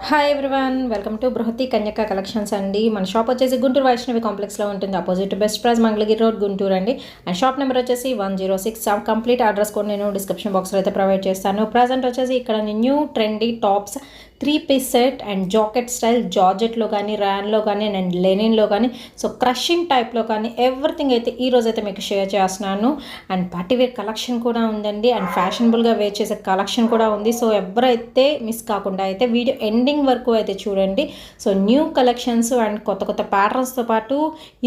Hi everyone, welcome to Bruhathi Kanyaka collections అండి. మన shop వచ్చేసి గుంటూరు వైష్ణవి కాంప్లెక్స్లో ఉంటుంది. Opposite best price Mangalagiri road Guntur అండి. అండ్ షాప్ నెంబర్ వచ్చేసి 106. కంప్లీట్ అడ్రస్ కూడా నేను డిస్క్రిప్షన్ బాక్స్లో అయితే ప్రొవైడ్ చేస్తాను. ప్రజెంట్ వచ్చేసి ఇక్కడ new trendy tops 3-piece set and jacket style జార్జెట్లో కానీ, ర్యాన్లో కానీ అండ్ లెనిన్లో కానీ, సో క్రషింగ్ టైప్లో కానీ ఎవ్రీథింగ్ అయితే ఈరోజు అయితే మీకు షేర్ చేస్తున్నాను. అండ్ పార్టీవేర్ కలెక్షన్ కూడా ఉందండి. అండ్ ఫ్యాషనబుల్గా వేర్ చేసే కలెక్షన్ కూడా ఉంది. సో ఎవరైతే మిస్ కాకుండా అయితే వీడియో ఎండింగ్ వరకు అయితే చూడండి. సో న్యూ కలెక్షన్స్ అండ్ కొత్త కొత్త ప్యాటర్న్స్తో పాటు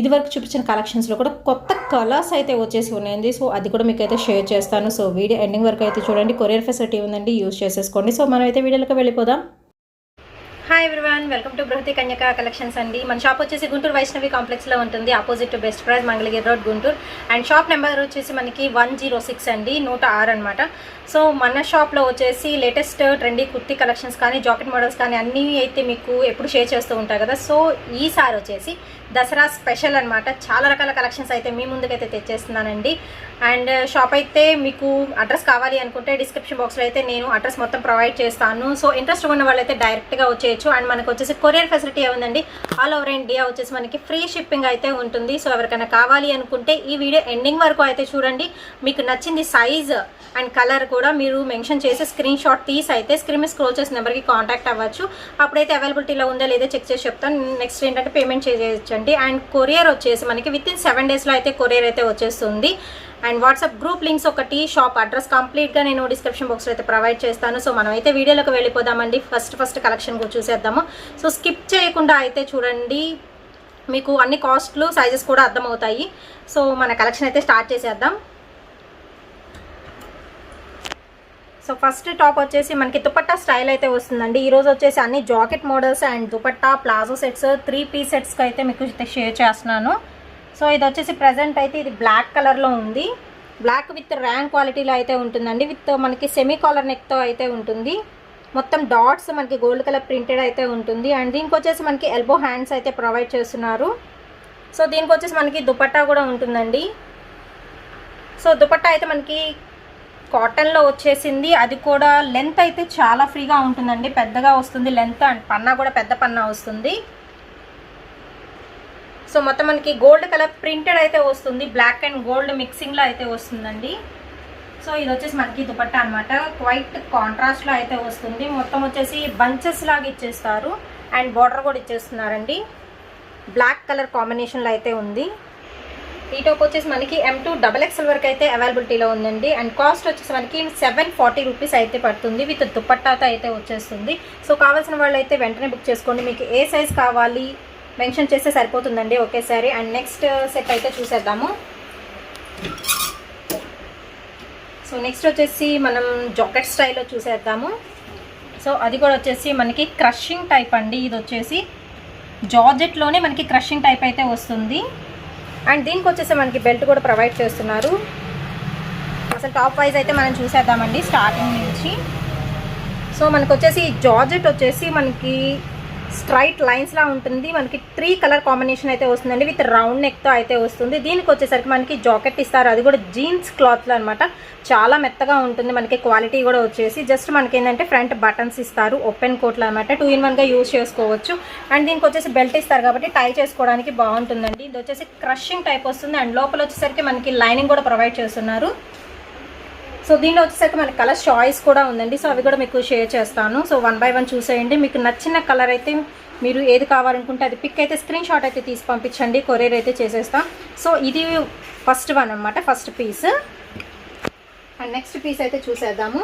ఇదివరకు చూపించిన కలెక్షన్స్లో కూడా కొత్త కలర్స్ అయితే వచ్చేసి ఉన్నాయండి. సో అది కూడా మీకు అయితే షేర్ చేస్తాను. సో వీడియో ఎండింగ్ వరకు అయితే చూడండి. కొరియర్ ఫెసిలిటీ ఉందండి, యూజ్ చేసేసుకోండి. సో మనం అయితే వీడియోలోకి వెళ్ళిపోదాం. Hi everyone, welcome to Bruhathi Kanyaka collections అండి. మన షాప్ వచ్చేసి గుంటూరు వైష్ణవి కాంప్లెక్స్లో ఉంటుంది. Opposite to best price Mangalagiri road Guntur. And shop number వచ్చేసి మనకి 106 అండి, 106 అనమాట. సో మన షాప్లో వచ్చేసి లేటెస్ట్ ట్రెండీ కుర్తీ కలెక్షన్స్ కానీ, జాకెట్ మోడల్స్ కానీ అన్నీ అయితే మీకు ఎప్పుడు షేర్ చేస్తూ ఉంటారు కదా. సో ఈసారి వచ్చేసి దసరా స్పెషల్ అనమాట. చాలా రకాల కలెక్షన్స్ అయితే మీ ముందుకైతే తెచ్చేస్తున్నానండి. అండ్ షాప్ అయితే మీకు అడ్రస్ కావాలి అనుకుంటే డిస్క్రిప్షన్ బాక్స్లో అయితే నేను అడ్రస్ మొత్తం ప్రొవైడ్ చేస్తాను. సో ఇంట్రెస్ట్ ఉన్న వాళ్ళైతే డైరెక్ట్గా వచ్చేయచ్చు. అండ్ మనకు వచ్చేసి కొరియర్ ఫెసిలిటీ ఏముందండి, ఆల్ ఓవర్ ఇండియా వచ్చేసి మనకి ఫ్రీ షిప్పింగ్ అయితే ఉంటుంది. సో ఎవరికైనా కావాలి అనుకుంటే ఈ వీడియో ఎండింగ్ వరకు అయితే చూడండి. మీకు నచ్చింది సైజ్ అండ్ కలర్ కూడా మీరు మెన్షన్ చేసి స్క్రీన్ షాట్ తీసి అయితే స్క్రీన్ మీద స్క్రోల్ చేసిన నెంబర్కి కాంటాక్ట్ అవ్వచ్చు. అప్పుడైతే అవైలబిలిటీలో ఉందా లేదా చెక్ చేసి చెప్తాను. నెక్స్ట్ ఏంటంటే పేమెంట్ చేయొచ్చండి. అండ్ కొరియర్ వచ్చేసి మనకి వితిన్ 7 డేస్లో అయితే కొరియర్ అయితే వచ్చేస్తుంది. అండ్ వాట్సాప్ గ్రూప్ లింక్స్ ఒకటి, షాప్ అడ్రస్ కంప్లీట్గా నేను డిస్క్రిప్షన్ బాక్స్లో అయితే ప్రొవైడ్ చేస్తాను. సో మనం అయితే వీడియోలోకి వెళ్ళిపోదామండి. ఫస్ట్ కలెక్షన్ కూడా చూసేద్దాము. సో స్కిప్ చేయకుండా అయితే చూడండి, మీకు అన్ని కాస్ట్లు సైజెస్ కూడా అర్థమవుతాయి. సో మన కలెక్షన్ అయితే స్టార్ట్ చేసేద్దాం. సో ఫస్ట్ టాప్ వచ్చేసి మనకి దుపట్టా స్టైల్ అయితే వస్తుందండి. ఈరోజు వచ్చేసి అన్ని jacket models and dupatta palazzo sets 3-piece సెట్స్కి అయితే మీకు షేర్ చేస్తున్నాను. సో ఇది వచ్చేసి ప్రజెంట్ అయితే ఇది బ్లాక్ కలర్లో ఉంది. బ్లాక్ విత్ ర్యాన్ క్వాలిటీలో అయితే ఉంటుందండి. విత్ మనకి సెమీ కాలర్ నెక్తో అయితే ఉంటుంది. మొత్తం డాట్స్ మనకి గోల్డ్ కలర్ ప్రింటెడ్ అయితే ఉంటుంది. అండ్ దీనికి వచ్చేసి మనకి ఎల్బో హ్యాండ్స్ అయితే ప్రొవైడ్ చేస్తున్నారు. సో దీనికి వచ్చేసి మనకి దుపట్టా కూడా ఉంటుందండి. సో దుపట్టా అయితే మనకి కాటన్లో వచ్చేసింది. అది కూడా లెంత్ అయితే చాలా ఫ్రీగా ఉంటుందండి, పెద్దగా వస్తుంది లెంత్. అండ్ పన్నా కూడా పెద్ద పన్నా వస్తుంది. సో మొత్తం మనకి గోల్డ్ కలర్ ప్రింటెడ్ అయితే వస్తుంది, బ్లాక్ అండ్ గోల్డ్ మిక్సింగ్లో అయితే వస్తుందండి. సో ఇది వచ్చేసి మనకి దుపట్టా అనమాట. క్వైట్ కాంట్రాస్ట్లో అయితే వస్తుంది. మొత్తం వచ్చేసి బంచెస్ లాగా ఇచ్చేస్తారు అండ్ బార్డర్ కూడా ఇచ్చేస్తున్నారండి. బ్లాక్ కలర్ కాంబినేషన్లో అయితే ఉంది. ఈ టాప్ వచ్చేసి మనకి M2 XXL వరకు అయితే అవైలబిలిటీలో ఉందండి. అండ్ కాస్ట్ వచ్చేసి మనకి 740 రూపీస్ అయితే పడుతుంది. విత్ దుపట్టాతో అయితే వచ్చేస్తుంది. సో కావాల్సిన వాళ్ళు అయితే వెంటనే బుక్ చేసుకోండి. మీకు ఏ సైజ్ కావాలి మెన్షన్ చేస్తే సరిపోతుందండి ఒకేసారి. అండ్ నెక్స్ట్ సెట్ అయితే చూసేద్దాము. సో నెక్స్ట్ వచ్చేసి మనం జాకెట్ స్టైల్లో చూసేద్దాము. సో అది కూడా వచ్చేసి మనకి క్రషింగ్ టైప్ అండి. ఇది వచ్చేసి జార్జెట్లోనే మనకి క్రషింగ్ టైప్ అయితే వస్తుంది. అండ్ దీనికి వచ్చేసి మనకి బెల్ట్ కూడా ప్రొవైడ్ చేస్తున్నారు. అసలు టాప్ వైజ్ అయితే మనం చూసేద్దామండి స్టార్టింగ్ నుంచి. సో మనకు వచ్చేసి జార్జెట్ వచ్చేసి మనకి స్ట్రైట్ లైన్స్లా ఉంటుంది. మనకి 3 కలర్ కాంబినేషన్ అయితే వస్తుందండి. విత్ రౌండ్ నెక్తో అయితే వస్తుంది. దీనికి వచ్చేసరికి మనకి జాకెట్ ఇస్తారు, అది కూడా జీన్స్ క్లాత్లో అనమాట. చాలా మెత్తగా ఉంటుంది. మనకి క్వాలిటీ కూడా వచ్చేసి జస్ట్ మనకి ఏంటంటే ఫ్రంట్ బటన్స్ ఇస్తారు, ఓపెన్ కోట్లో అనమాట. 2-in-1గా యూజ్ చేసుకోవచ్చు. అండ్ దీనికి వచ్చేసి బెల్ట్ ఇస్తారు కాబట్టి టై చేసుకోవడానికి బాగుంటుందండి. ఇది వచ్చేసి క్రషింగ్ టైప్ వస్తుంది. అండ్ లోపల వచ్చేసరికి మనకి లైనింగ్ కూడా ప్రొవైడ్ చేస్తున్నారు. సో దీనిలో వచ్చేసరికి మనకి కలర్ చాయిస్ కూడా ఉందండి. సో అవి కూడా మీకు షేర్ చేస్తాను. సో 1 by 1 చూసేయండి. మీకు నచ్చిన కలర్ అయితే మీరు ఏది కావాలనుకుంటే అది పిక్ అయితే స్క్రీన్ షాట్ అయితే తీసి పంపించండి, కొరియర్ అయితే చేసేస్తాం. సో ఇది ఫస్ట్ వన్ అనమాట, first piece. And next piece అయితే చూసేద్దాము.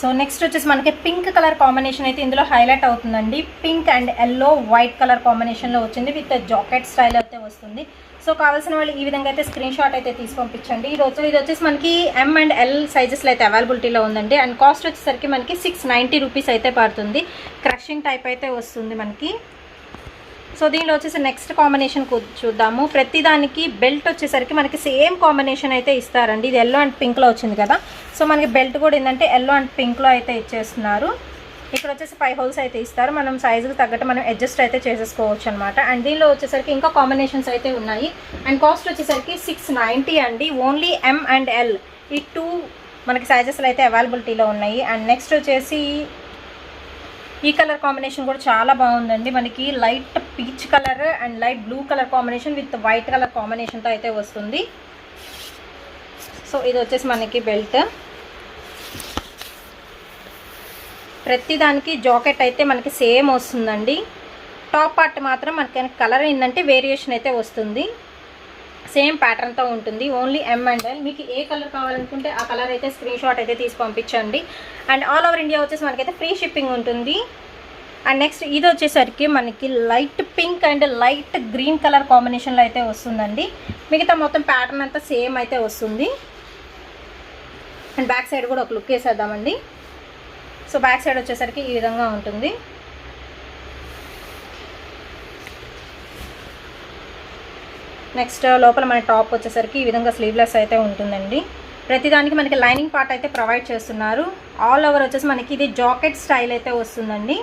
సో నెక్స్ట్ వచ్చేసి మనకి పింక్ కలర్ కాంబినేషన్ అయితే ఇందులో హైలైట్ అవుతుందండి. Pink and yellow white colour కాంబినేషన్లో వచ్చింది. విత్ జాకెట్ స్టైల్ అయితే వస్తుంది. సో కావాల్సిన వాళ్ళు ఈ విధంగా అయితే స్క్రీన్ షాట్ అయితే తీసి పంపించండి. ఇది వచ్చేసి మనకి M and L సైజెస్లో అయితే అవైలబిలిటీలో ఉందండి. అండ్ కాస్ట్ వచ్చేసరికి మనకి 690 రూపీస్ అయితే పడుతుంది. క్రషింగ్ టైప్ అయితే వస్తుంది మనకి. సో దీనిలో వచ్చేసి నెక్స్ట్ కాంబినేషన్ చూద్దాము. ప్రతిదానికి బెల్ట్ వచ్చేసరికి మనకి సేమ్ కాంబినేషన్ అయితే ఇస్తారండి. ఇది ఎల్లో అండ్ పింక్లో వచ్చింది కదా. సో మనకి బెల్ట్ కూడా ఏంటంటే ఎల్లో అండ్ పింక్లో అయితే ఇచ్చేస్తున్నారు. ఇక్కడ వచ్చేసి 5 హోల్స్ అయితే ఇస్తారు. మనం సైజుకి తగ్గట్టు మనం అడ్జస్ట్ అయితే చేసేసుకోవచ్చు అనమాట. అండ్ దీనిలో వచ్చేసరికి ఇంకా కాంబినేషన్స్ అయితే ఉన్నాయి. అండ్ కాస్ట్ వచ్చేసరికి 690 అండి. ఓన్లీ M and L ఈ 2 మనకి సైజెస్లో అయితే అవైలబిలిటీలో ఉన్నాయి. అండ్ నెక్స్ట్ వచ్చేసి ఈ కలర్ కాంబినేషన్ కూడా చాలా బాగుందండి. మనకి light peach colour and light blue colour combination with white colour కాంబినేషన్తో అయితే వస్తుంది. సో ఇది వచ్చేసి మనకి బెల్ట్. ప్రతిదానికి జాకెట్ అయితే మనకి సేమ్ వస్తుందండి. టాప్ పార్ట్ మాత్రం మనకి కలర్ ఏంటంటే వేరియేషన్ అయితే వస్తుంది. సేమ్ ప్యాటర్న్తో ఉంటుంది. Only M&L. మీకు ఏ కలర్ కావాలనుకుంటే ఆ కలర్ అయితే స్క్రీన్ షాట్ అయితే తీసి పంపించండి. అండ్ ఆల్ ఓవర్ ఇండియా వచ్చేసి మనకైతే ఫ్రీ షిప్పింగ్ ఉంటుంది. అండ్ నెక్స్ట్ ఇది వచ్చేసరికి మనకి light pink and light green colour కాంబినేషన్లో అయితే వస్తుందండి. మిగతా మొత్తం ప్యాటర్న్ అంతా సేమ్ అయితే వస్తుంది. అండ్ బ్యాక్ సైడ్ కూడా ఒక లుక్ వేసేద్దామండి. సో బ్యాక్ సైడ్ వచ్చేసరికి ఈ విధంగా ఉంటుంది. నెక్స్ట్ లోపల మన టాప్ వచ్చేసరికి ఈ విధంగా స్లీవ్లెస్ అయితే ఉంటుందండి. ప్రతిదానికి మనకి లైనింగ్ పార్ట్ అయితే ప్రొవైడ్ చేస్తున్నారు. ఆల్ ఓవర్ వచ్చేసి మనకి ఇది జాకెట్ స్టైల్ అయితే వస్తుందండి.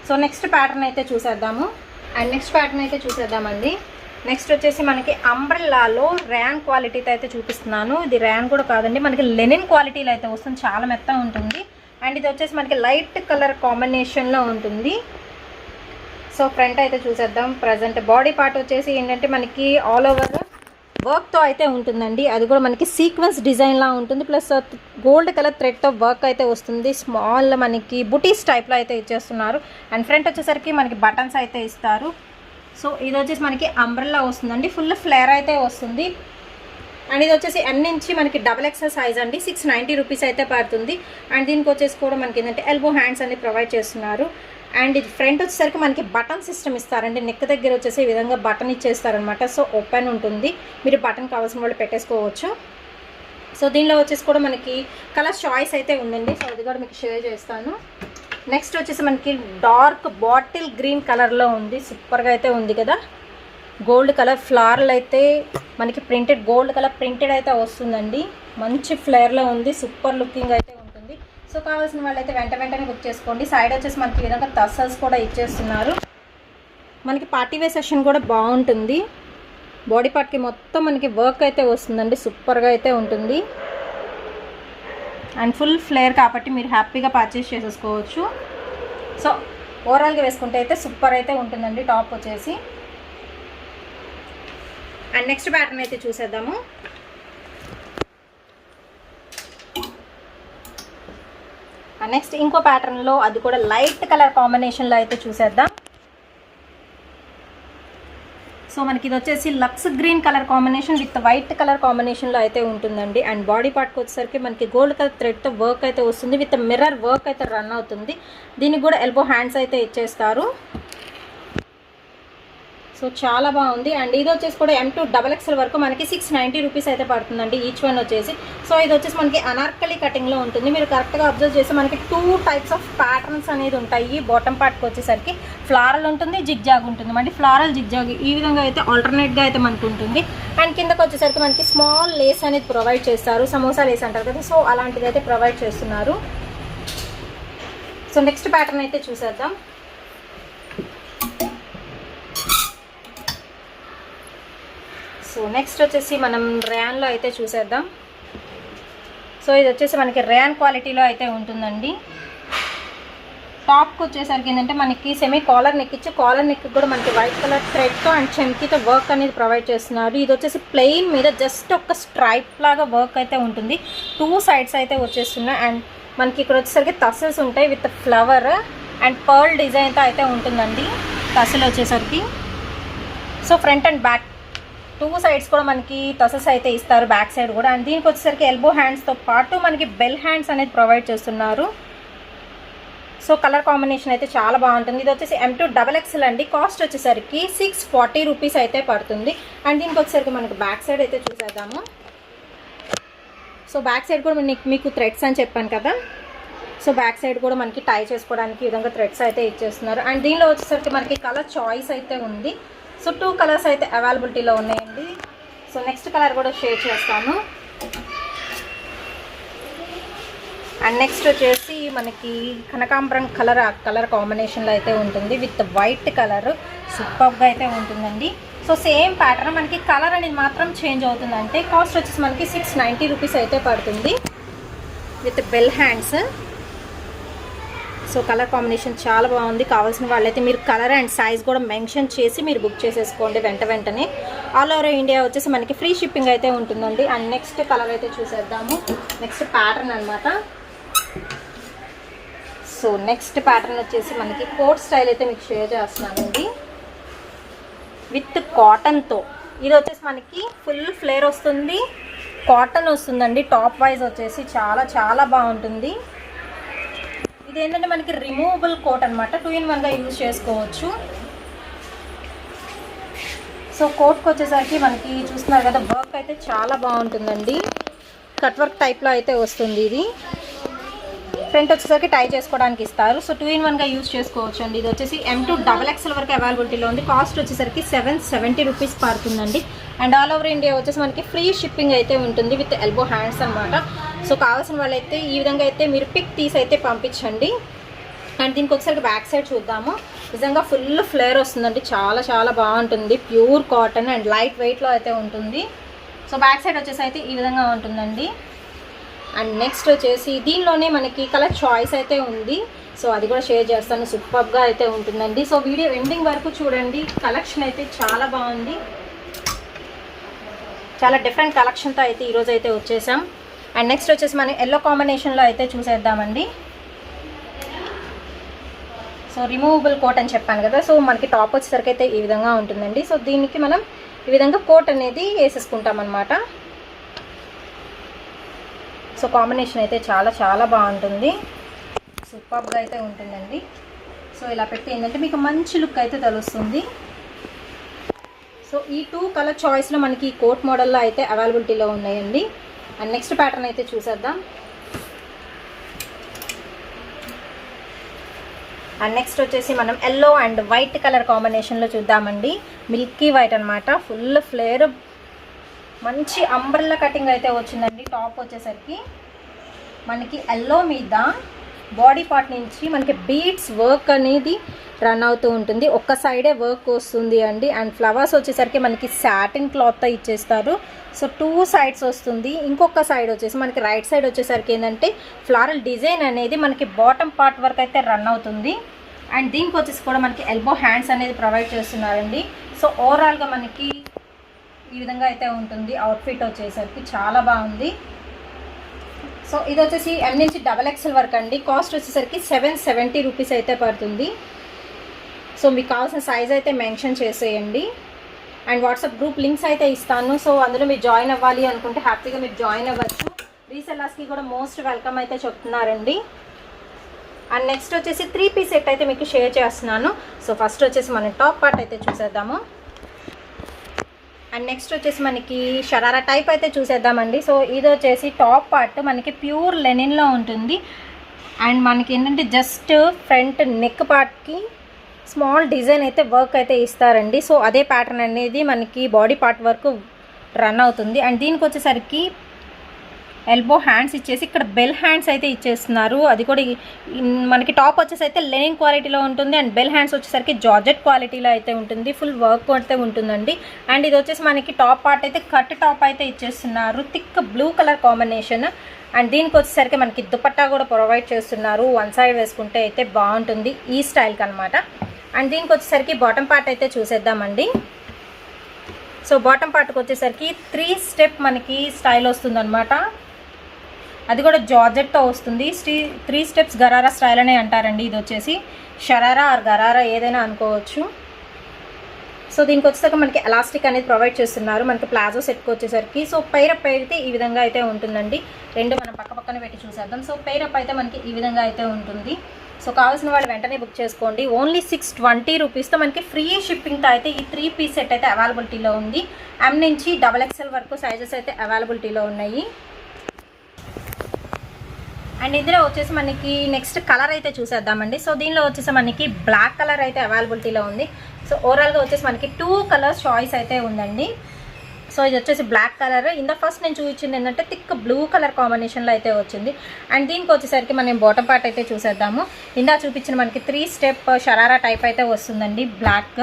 సో నెక్స్ట్ ప్యాటర్న్ అయితే చూసేద్దాము. అండ్ నెక్స్ట్ ప్యాటర్న్ అయితే చూసేద్దామండి. నెక్స్ట్ వచ్చేసి మనకి అంబ్రెల్లాలో ర్యాన్ క్వాలిటీతో అయితే చూపిస్తున్నాను. ఇది ర్యాన్ కూడా కాదండి, మనకి లెనిన్ క్వాలిటీలో అయితే వస్తుంది. చాలా మెత్తగా ఉంటుంది. అండ్ ఇది వచ్చేసి మనకి లైట్ కలర్ కాంబినేషన్లో ఉంటుంది. సో ఫ్రంట్ అయితే చూసేద్దాం. ప్రజెంట్ బాడీ పార్ట్ వచ్చేసి ఏంటంటే మనకి ఆల్ ఓవర్ వర్క్తో అయితే ఉంటుందండి. అది కూడా మనకి సీక్వెన్స్ డిజైన్లా ఉంటుంది. ప్లస్ గోల్డ్ కలర్ థ్రెడ్తో వర్క్ అయితే వస్తుంది. స్మాల్ మనకి బుటీస్ టైప్లో అయితే ఇచ్చేస్తున్నారు. అండ్ ఫ్రంట్ వచ్చేసరికి మనకి బటన్స్ అయితే ఇస్తారు. సో ఇది వచ్చేసి మనకి అంబ్రెల్లా వస్తుందండి. ఫుల్ ఫ్లేర్ అయితే వస్తుంది. అండ్ ఇది వచ్చేసి M నుంచి మనకి XXL సైజ్ అండి. 690 రూపీస్ అయితే పడుతుంది. అండ్ దీనికి వచ్చేసి కూడా మనకి ఏంటంటే ఎల్బో హ్యాండ్స్ అన్ని ప్రొవైడ్ చేస్తున్నారు. అండ్ ఇది ఫ్రంట్ వచ్చేసరికి మనకి బటన్ సిస్టమ్ ఇస్తారండి. నెక్ దగ్గర వచ్చేసి ఈ విధంగా బటన్ ఇచ్చేస్తారనమాట. సో ఓపెన్ ఉంటుంది. మీరు బటన్ కావాల్సిన వాళ్ళు పెట్టేసుకోవచ్చు. సో దీనిలో వచ్చేసి కూడా మనకి కలర్ చాయిస్ అయితే ఉందండి. సో అది కూడా మీకు షేర్ చేస్తాను. నెక్స్ట్ వచ్చేసి మనకి డార్క్ బాటిల్ గ్రీన్ కలర్లో ఉంది. సూపర్గా అయితే ఉంది కదా. గోల్డ్ కలర్ ఫ్లవర్ అయితే మనకి ప్రింటెడ్ గోల్డ్ కలర్ ప్రింటెడ్ అయితే వస్తుందండి. మంచి ఫ్లేర్లో ఉంది. సూపర్ లుకింగ్ అయితే ఉంటుంది. సో కావాల్సిన వాళ్ళైతే వెంటనే బుక్ చేసుకోండి. సైడ్ వచ్చేసి మనకి ఈ విధంగా టసల్స్ కూడా ఇచ్చేస్తున్నారు. మనకి పార్టీ వేర్ సెషన్ కూడా బాగుంటుంది. బాడీ పార్ట్కి మొత్తం మనకి వర్క్ అయితే వస్తుందండి. సూపర్గా అయితే ఉంటుంది. అండ్ ఫుల్ ఫ్లేర్ కాబట్టి మీరు హ్యాపీగా పర్చేస్ చేసేసుకోవచ్చు. సో ఓవరాల్గా వేసుకుంటే అయితే సూపర్ అయితే ఉంటుందండి టాప్ వచ్చేసి. అండ్ నెక్స్ట్ ప్యాటర్న్ అయితే చూసేద్దాము. నెక్స్ట్ ఇంకో ప్యాటర్న్లో అది కూడా లైట్ కలర్ కాంబినేషన్లో అయితే చూసేద్దాం. సో మనకి ఇది వచ్చేసి లక్స్ green colour combination with white colour కాంబినేషన్లో అయితే ఉంటుందండి. అండ్ బాడీ పార్ట్కి వచ్చేసరికి మనకి గోల్డ్ కలర్ థ్రెడ్తో వర్క్ అయితే వస్తుంది. విత్ మిర్రర్ వర్క్ అయితే రన్ అవుతుంది. దీనికి కూడా ఎల్బో హ్యాండ్స్ అయితే ఇచ్చేస్తారు. సో చాలా బాగుంది. అండ్ ఇది వచ్చేసి కూడా M to XXL వరకు మనకి 690 రూపీస్ అయితే పడుతుందండి ఈచ్ వన్ వచ్చేసి. సో ఇది వచ్చేసి మనకి అనార్కలి కటింగ్లో ఉంటుంది. మీరు కరెక్ట్గా అబ్జర్వ్ చేస్తే మనకి 2 టైప్స్ ఆఫ్ ప్యాటర్న్స్ అనేది ఉంటాయి. బాటమ్ పార్ట్కి వచ్చేసరికి ఫ్లారల్ ఉంటుంది, జిగ్జాగ్ ఉంటుంది. మళ్ళీ ఫ్లారల్ జిగ్జాగ్ ఈ విధంగా అయితే ఆల్టర్నేట్గా అయితే మనకు ఉంటుంది. అండ్ కిందకి వచ్చేసరికి మనకి స్మాల్ లేస్ అనేది ప్రొవైడ్ చేస్తారు. సమోసా లేస్ అంటారు కదా. సో అలాంటిది అయితే ప్రొవైడ్ చేస్తున్నారు. సో నెక్స్ట్ ప్యాటర్న్ అయితే చూసేద్దాం. సో నెక్స్ట్ వచ్చేసి మనం ర్యాన్లో అయితే చూసేద్దాం. సో ఇది వచ్చేసి మనకి ర్యాన్ క్వాలిటీలో అయితే ఉంటుందండి. టాప్కి వచ్చేసరికి ఏంటంటే మనకి సెమీ కాలర్ నెక్ ఇచ్చి కాలర్ నెక్ కూడా మనకి వైట్ కలర్ థ్రెడ్తో అండ్ చెమ్కీతో వర్క్ అనేది ప్రొవైడ్ చేస్తున్నారు. ఇది వచ్చేసి ప్లెయిన్ మీద జస్ట్ ఒక స్ట్రైప్ లాగా వర్క్ అయితే ఉంటుంది. 2 సైడ్స్ అయితే వచ్చేస్తున్నాయి. అండ్ మనకి ఇక్కడ వచ్చేసరికి టసల్స్ ఉంటాయి విత్ ఫ్లవర్ అండ్ పర్ల్ డిజైన్తో అయితే ఉంటుందండి టసల్ వచ్చేసరికి. So front and back 2 sides కూడా మనకి టసల్స్ అయితే ఇస్తారు. బ్యాక్ సైడ్ కూడా. అండ్ దీనికి వచ్చేసరికి ఎల్బో హ్యాండ్స్తో పాటు మనకి బెల్ హ్యాండ్స్ అనేది ప్రొవైడ్ చేస్తున్నారు. సో కలర్ కాంబినేషన్ అయితే చాలా బాగుంటుంది. ఇది వచ్చేసి M to XXL అండి. కాస్ట్ వచ్చేసరికి 640 రూపీస్ అయితే పడుతుంది. అండ్ దీనికి వచ్చేసరికి మనకి బ్యాక్ సైడ్ అయితే చూసేద్దాము. సో బ్యాక్ సైడ్ కూడా మీకు థ్రెడ్స్ అని చెప్పాను కదా. సో బ్యాక్ సైడ్ కూడా మనకి టై చేసుకోవడానికి ఈ విధంగా థ్రెడ్స్ అయితే ఇచ్చేస్తున్నారు. అండ్ దీనిలో వచ్చేసరికి మనకి కలర్ చాయిస్ అయితే ఉంది. సో 2 కలర్స్ అయితే అవైలబిలిటీలో ఉన్నాయండి. సో నెక్స్ట్ కలర్ కూడా షేర్ చేస్తాను. అండ్ నెక్స్ట్ వచ్చేసి మనకి కనకాంబరం కలర్ కాంబినేషన్లో అయితే ఉంటుంది విత్ వైట్ కలర్. సూపర్గా అయితే ఉంటుందండి. సో సేమ్ ప్యాటర్న్ మనకి కలర్ అనేది మాత్రం చేంజ్ అవుతుంది. అంటే కాస్ట్ వచ్చేసి మనకి 690 రూపీస్ అయితే పడుతుంది. With bell hands. So colour combination చాలా బాగుంది. కావాల్సిన వాళ్ళైతే మీరు కలర్ అండ్ సైజ్ కూడా మెన్షన్ చేసి మీరు బుక్ చేసేసుకోండి వెంటనే. ఆల్ ఓవర్ ఇండియా వచ్చేసి మనకి ఫ్రీ షిప్పింగ్ అయితే ఉంటుందండి. అండ్ నెక్స్ట్ కలర్ అయితే చూసేద్దాము. నెక్స్ట్ ప్యాటర్న్ అనమాట. సో నెక్స్ట్ ప్యాటర్న్ వచ్చేసి మనకి కోట్ స్టైల్ అయితే మీకు షేర్ చేస్తున్నానండి విత్ కాటన్తో. ఇది వచ్చేసి మనకి ఫుల్ ఫ్లేర్ వస్తుంది, కాటన్ వస్తుందండి. టాప్ వైజ్ వచ్చేసి చాలా బాగుంటుంది. ఇది ఏంటంటే మనకి రిమూవబుల్ కోట్ అనమాట. 2 in 1గా యూజ్ చేసుకోవచ్చు. సో కోట్కి వచ్చేసరికి మనకి చూస్తున్నారు కదా, వర్క్ అయితే చాలా బాగుంటుందండి. కట్ వర్క్ టైప్లో అయితే వస్తుంది. ఇది ఫ్రంట్ వచ్చేసరికి టై చేసుకోవడానికి ఇస్తారు. సో 2 in 1గా యూజ్ చేసుకోవచ్చు అండి. ఇది వచ్చేసి M to XXL వరకు అవైలబిలిటీలో ఉంది. కాస్ట్ వచ్చేసరికి 770 రూపీస్ పడుతుందండి. అండ్ ఆల్ ఓవర్ ఇండియా వచ్చేసి మనకి ఫ్రీ షిప్పింగ్ అయితే ఉంటుంది విత్ ఎల్బో హ్యాండ్స్ అనమాట. సో కావాల్సిన వాళ్ళైతే ఈ విధంగా అయితే మీరు పిక్ తీసి అయితే పంపించండి. అండ్ దీనికి ఒకసారి బ్యాక్ సైడ్ చూద్దాము. నిజంగా ఫుల్ ఫ్లేర్ వస్తుందండి. చాలా బాగుంటుంది. ప్యూర్ కాటన్ అండ్ లైట్ వెయిట్లో అయితే ఉంటుంది. సో బ్యాక్ సైడ్ వచ్చేసి అయితే ఈ విధంగా ఉంటుందండి. అండ్ నెక్స్ట్ వచ్చేసి దీనిలోనే మనకి కలర్ చాయిస్ అయితే ఉంది. సో అది కూడా షేర్ చేస్తాను. సూపర్గా అయితే ఉంటుందండి. సో వీడియో ఎండింగ్ వరకు చూడండి. కలెక్షన్ అయితే చాలా బాగుంది. చాలా డిఫరెంట్ కలెక్షన్తో అయితే ఈరోజు అయితే వచ్చేసాం. అండ్ నెక్స్ట్ వచ్చేసి మనం ఎల్లో కాంబినేషన్లో అయితే చూసేద్దామండి. సో రిమూవబుల్ కోట్ అని చెప్పాను కదా. సో మనకి టాప్ వచ్చేసరికి అయితే ఈ విధంగా ఉంటుందండి. సో దీనికి మనం ఈ విధంగా కోట్ అనేది వేసేసుకుంటాం అన్నమాట. సో కాంబినేషన్ అయితే చాలా బాగుంటుంది. సూపర్గా అయితే ఉంటుందండి. సో ఇలా పెట్టి ఏంటంటే మీకు మంచి లుక్ అయితే తెలుస్తుంది. సో ఈ 2 కలర్ చాయిస్లో మనకి ఈ కోట్ మోడల్లో అయితే అవైలబిలిటీలో ఉన్నాయండి. అండ్ నెక్స్ట్ ప్యాటర్న్ అయితే చూసేద్దాం. అండ్ నెక్స్ట్ వచ్చేసి మనం ఎల్లో అండ్ వైట్ కలర్ కాంబినేషన్లో చూద్దామండి. మిల్కీ వైట్ అనమాట. ఫుల్ ఫ్లేర్, మంచి అంబ్రెల్లా కటింగ్ అయితే వచ్చిందండి. టాప్ వచ్చేసరికి మనకి ఎల్లో మీద బాడీ పార్ట్ నుంచి మనకి బీడ్స్ వర్క్ అనేది రన్ అవుతూ ఉంటుంది. ఒక్క సైడే వర్క్ వస్తుంది అండి. అండ్ ఫ్లవర్స్ వచ్చేసరికి మనకి సాటిన్ క్లాత్తో ఇచ్చేస్తారు. సో 2 సైడ్స్ వస్తుంది. ఇంకొక సైడ్ వచ్చేసి మనకి రైట్ సైడ్ వచ్చేసరికి ఏంటంటే ఫ్లారల్ డిజైన్ అనేది మనకి బాటమ్ పార్ట్ వరకు అయితే రన్ అవుతుంది. అండ్ దీనికి వచ్చేసి కూడా మనకి ఎల్బో హ్యాండ్స్ అనేది ప్రొవైడ్ చేస్తున్నారండి. సో ఓవరాల్గా మనకి ఈ విధంగా అయితే ఉంటుంది. అవుట్ఫిట్ వచ్చేసరికి చాలా బాగుంది. సో ఇది వచ్చేసి M నుంచి XXL వరకు అండి. కాస్ట్ వచ్చేసరికి 770 రూపీస్ అయితే పడుతుంది. సో మీకు కావాల్సిన సైజ్ అయితే మెన్షన్ చేసేయండి. అండ్ వాట్సాప్ గ్రూప్ లింక్స్ అయితే ఇస్తాను. సో అందులో మీరు జాయిన్ అవ్వాలి అనుకుంటే హ్యాపీగా మీరు జాయిన్ అవ్వచ్చు. రీసెల్లర్స్కి కూడా మోస్ట్ వెల్కమ్ అయితే చెప్తున్నారండి. అండ్ నెక్స్ట్ వచ్చేసి 3 పీస్ సెట్ అయితే మీకు షేర్ చేస్తున్నాను. సో ఫస్ట్ వచ్చేసి మనం టాప్ పార్ట్ అయితే చూసేద్దాము. అండ్ నెక్స్ట్ వచ్చేసి మనకి షరారా టైప్ అయితే చూసేద్దామండి. సో ఇది వచ్చేసి టాప్ పార్ట్ మనకి ప్యూర్ లెనిన్లో ఉంటుంది. అండ్ మనకి ఏంటంటే జస్ట్ ఫ్రంట్ నెక్ పార్ట్కి స్మాల్ డిజైన్ అయితే వర్క్ అయితే ఇస్తారండి. సో అదే ప్యాటర్న్ అనేది మనకి బాడీ పార్ట్ వరకు రన్ అవుతుంది. అండ్ దీనికి వచ్చేసరికి ఎల్బో హ్యాండ్స్ ఇచ్చేసి ఇక్కడ బెల్ హ్యాండ్స్ అయితే ఇచ్చేస్తున్నారు. అది కూడా మనకి టాప్ వచ్చేసి అయితే లెనిన్ క్వాలిటీలో ఉంటుంది. అండ్ బెల్ హ్యాండ్స్ వచ్చేసరికి జార్జెట్ క్వాలిటీలో అయితే ఉంటుంది. ఫుల్ వర్క్ అయితే ఉంటుందండి. అండ్ ఇది వచ్చేసి మనకి టాప్ పార్ట్ అయితే కట్ టాప్ అయితే ఇచ్చేస్తున్నారు. Thick blue colour combination. And దీనికి వచ్చేసరికి మనకి దుపట్టా కూడా ప్రొవైడ్ చేస్తున్నారు. 1 సైడ్ వేసుకుంటే అయితే బాగుంటుంది ఈ స్టైల్కి అనమాట. అండ్ దీనికి వచ్చేసరికి బాటమ్ పార్ట్ అయితే చూసేద్దామండి. సో బాటమ్ పార్ట్కి వచ్చేసరికి 3 స్టెప్ మనకి స్టైల్ వస్తుందన్నమాట. అది కూడా జార్జెట్తో వస్తుంది. 3 స్టెప్స్ గరారా స్టైల్ అనే అంటారండి. ఇది వచ్చేసి షరారా ఆర్ గరారా ఏదైనా అనుకోవచ్చు. సో దీనికి వచ్చేసరికి మనకి ఎలాస్టిక్ అనేది ప్రొవైడ్ చేస్తున్నారు. మనకి ప్లాజో సెట్కి వచ్చేసరికి సో పైరప్ అయితే ఈ విధంగా అయితే ఉంటుందండి. రెండు మనం పక్కన పెట్టి చూసేద్దాం. సో పైరప్ అయితే మనకి ఈ విధంగా అయితే ఉంటుంది. సో కావాల్సిన వాళ్ళు వెంటనే బుక్ చేసుకోండి. ఓన్లీ 620 రూపీస్తో మనకి ఫ్రీ షిప్పింగ్తో అయితే ఈ 3 పీస్ సెట్ అయితే అవైలబిలిటీలో ఉంది. M నుంచి XXL వరకు సైజెస్ అయితే అవైలబిలిటీలో ఉన్నాయి. అండ్ ఇందులో వచ్చేసి మనకి నెక్స్ట్ కలర్ అయితే చూసేద్దామండి. సో దీనిలో వచ్చేసి మనకి బ్లాక్ కలర్ అయితే అవైలబిలిటీలో ఉంది. సో ఓవరాల్గా వచ్చేసి మనకి 2 కలర్స్ చాయిస్ అయితే ఉందండి. సో ఇది వచ్చేసి బ్లాక్ కలర్. ఫస్ట్ నేను చూపించింది ఏంటంటే థిక్ బ్లూ కలర్ కాంబినేషన్లో అయితే వచ్చింది. అండ్ దీనికి వచ్చేసరికి మనం బాటమ్ పార్ట్ అయితే చూసేద్దాము. ఇందా చూపించిన మనకి 3 స్టెప్ షరారా టైప్ అయితే వస్తుందండి. బ్లాక్